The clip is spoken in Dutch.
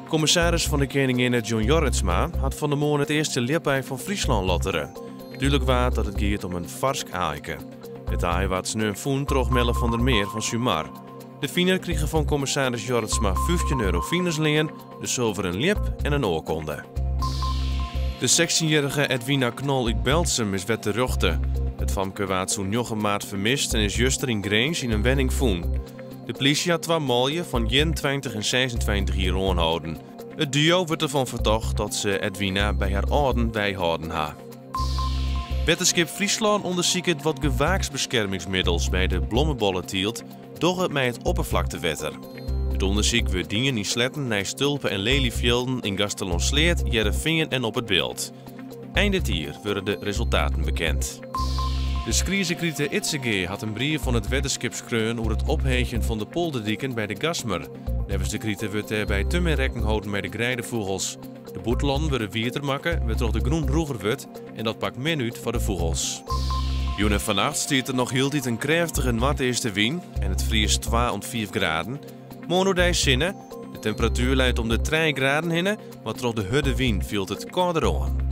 Commissaris van de Koningin John Jorritsma had van de morgen het eerste liepij van Friesland lotteren. Duidelijk was dat het gaat om een varsk aaiken. Het aai wat nu een voen terugmelden van der Meer van Sumar. De Fiener kregen van commissaris Jorritsma €15 finersleen, de zilver een lip en een oorkonde. De 16-jarige Edwina Knol uit Beltsum is wet terugte. Het famke waard zo'n 9 maart vermist en is juster in Grange in een wenning voen. De politie had 2 malje van 21 en 26 jaar aanhouden. Het duo wordt ervan verdacht dat ze Edwina bij haar ouden bijhouden ha. Wetenschap Friesland onderzoekt wat gewaaksbeschermingsmiddels bij de blommenbollen tielt, door het met het oppervlaktewetter. Het onderzoek wordt dingen in Sletten, naar Stulpen en Lelyvelden in Gastelonsleert, Jereveen en op het beeld. Eind dit jaar worden de resultaten bekend. De Skriesekriete Itzege had een brief van het wetenschapskreun over het opheegen van de polderdieken bij de Gasmer. Nevens de krieten wordt er bij te meer rekening houden met de grijdenvogels. De boetelanden worden wieter maken, wordt toch de groen roeger wordt en dat pakt min uit voor de vogels. Joen en vannacht stiert er nog heel dit een krachtige noordeeste wind en het vriest 2 tot 4 graden. Mono deze zinnen, de temperatuur leidt om de 3 graden heen, maar toch de hudde wind viel het kouder aan.